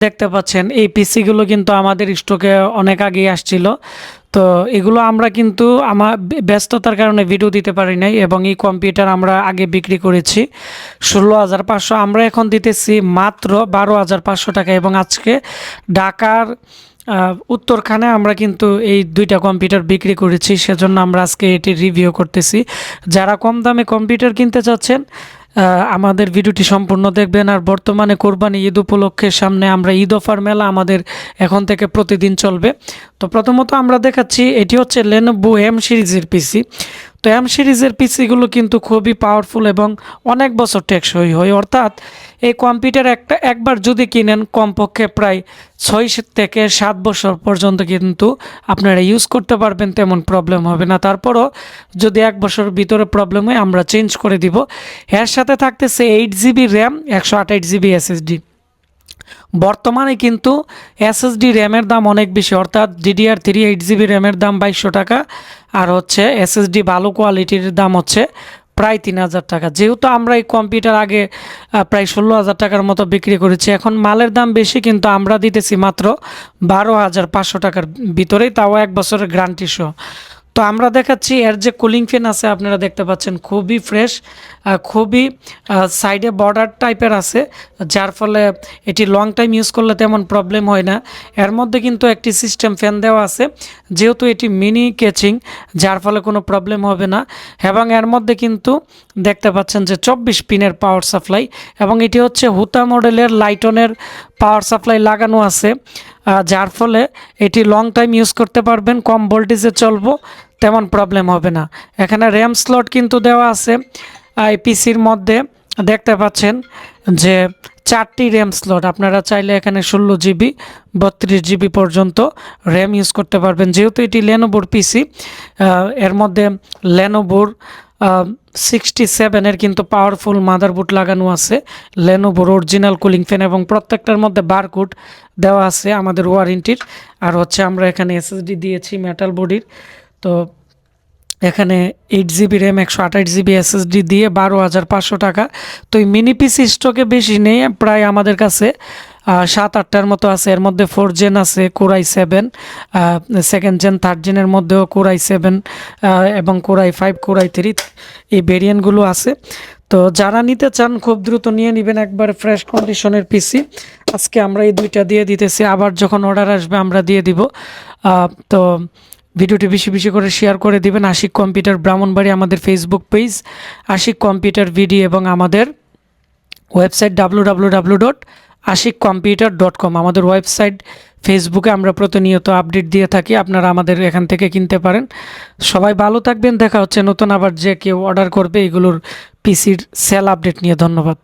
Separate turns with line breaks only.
দেখতে পাচ্ছেন এই পিসিগুলো কিন্তু আমাদের স্টকে অনেক আগেই আসছিল। তো এগুলো আমরা কিন্তু আমার ব্যস্ততার কারণে ভিডিও দিতে পারি নাই, এবং এই কম্পিউটার আমরা আগে বিক্রি করেছি 16,500, আমরা এখন দিতেছি মাত্র 12,500 টাকা। এবং আজকে ঢাকার উত্তরখানে আমরা কিন্তু এই দুইটা কম্পিউটার বিক্রি করেছি, সেজন্য আমরা আজকে এটি রিভিউ করতেছি। যারা কম দামে কম্পিউটার কিনতে চাচ্ছেন আমাদের ভিডিওটি সম্পূর্ণ দেখবেন। আর বর্তমানে কোরবানি ঈদ উপলক্ষে সামনে আমরা ঈদ অফার মেলা আমাদের এখন থেকে প্রতিদিন চলবে। তো প্রথমত আমরা দেখাচ্ছি, এটি হচ্ছে Lenovo M সিরিজের পিসি। তো M সিরিজের পিসিগুলো কিন্তু খুবই পাওয়ারফুল এবং অনেক বছর টেকসই হয়, অর্থাৎ এই কম্পিউটার একবার যদি কিনেন কমপক্ষে প্রায় 6 থেকে 7 বছর পর্যন্ত কিন্তু আপনারা ইউজ করতে পারবেন, তেমন প্রবলেম হবে না। তারপরও যদি 1 বছরের ভিতরে প্রবলেম হয় আমরা চেঞ্জ করে দিব। এর সাথে থাকতেছে 8GB র্যাম, 128GB SSD। বর্তমানে কিন্তু SSD র্যামের দাম অনেক বেশি, অর্থাৎ DDR3 8GB র্যামের দাম 2200 টাকা, আর হচ্ছে SSD ভালো কোয়ালিটির দাম হচ্ছে প্রায় 3,000 টাকা। যেহেতু আমরা এই কম্পিউটার আগে প্রায় 16,000 টাকার মতো বিক্রি করেছি, এখন মালের দাম বেশি কিন্তু আমরা দিতেছি মাত্র 12,500 টাকার ভিতরেই, তাও 1 বছরের গ্যারান্টি সহ। তো আমরা দেখাচ্ছি এর যে কুলিং ফ্যান আছে, আপনারা দেখতে পাচ্ছেন খুবই ফ্রেশ, খুবই সাইডে বর্ডার টাইপের আছে, যার ফলে এটি লং টাইম ইউজ করলে তেমন প্রবলেম হয় না। এর মধ্যে কিন্তু একটি সিস্টেম ফ্যান দেওয়া আছে, যেহেতু এটি মিনি কেচিং, যার ফলে কোনো প্রবলেম হবে না। এবং এর মধ্যে কিন্তু দেখতে পাচ্ছেন যে 24 পিনের পাওয়ার সাপ্লাই, এবং এটি হচ্ছে হুতা মডেলের লাইটনের পাওয়ার সাপ্লাই লাগানো আছে, যার ফলে এটি লং টাইম ইউজ করতে পারবেন, কম ভোল্টেজে চলবো, তেমন প্রবলেম হবে না। এখানে র্যাম স্লট কিন্তু দেওয়া আছে এই পিসির মধ্যে, দেখতে পাচ্ছেন যে 4টি র্যাম স্লট। আপনারা চাইলে এখানে 16GB 32GB পর্যন্ত র্যাম ইউজ করতে পারবেন। যেহেতু এটি লেনোভোর পিসি, এর মধ্যে লেনোভোর 67 কিন্তু পাওয়ারফুল মাদারবোর্ড লাগানো আছে, লেনোভোর অরিজিনাল কুলিং ফ্যান, এবং প্রত্যেকটার মধ্যে বারকোড দেওয়া আছে আমাদের ওয়ারেন্টির। আর হচ্ছে আমরা এখানে SSD দিয়েছি মেটাল বডির। তো এখানে 8GB র্যাম 128GB SSD দিয়ে 12,500 টাকা। তো এই মিনি পিসি স্টকে বেশি নেই, প্রায় আমাদের কাছে 7-8টার মতো আছে। এর মধ্যে 4 জেন আছে, Core i7, 2nd gen 3rd জেনের মধ্যেও Core i7 এবং Core i5 Core i3 এই ভেরিয়েন্টগুলো আছে। তো যারা নিতে চান খুব দ্রুত নিয়ে নেবেন, একবার ফ্রেশ কন্ডিশনের পিসি। আজকে আমরা এই দুইটা দিয়ে দিতেছি, আবার যখন অর্ডার আসবে আমরা দিয়ে দিব। তো ভিডিওটি বেশি বেশি করে শেয়ার করে দিবেন। আশিক কম্পিউটার ব্রাহ্মণবাড়ি আমাদের ফেসবুক পেজ, আশিক কম্পিউটার ভিডি, এবং আমাদের ওয়েবসাইট www.ashikcomputer.com। আমাদের ওয়েবসাইট, ফেসবুকে আমরা প্রতিনিয়ত আপডেট দিয়ে থাকি, আপনারা আমাদের এখান থেকে কিনতে পারেন। সবাই ভালো থাকবেন, দেখা হচ্ছে নতুন আবার যে কেউ অর্ডার করবে এগুলোর পিসির সেল আপডেট নিয়ে। ধন্যবাদ।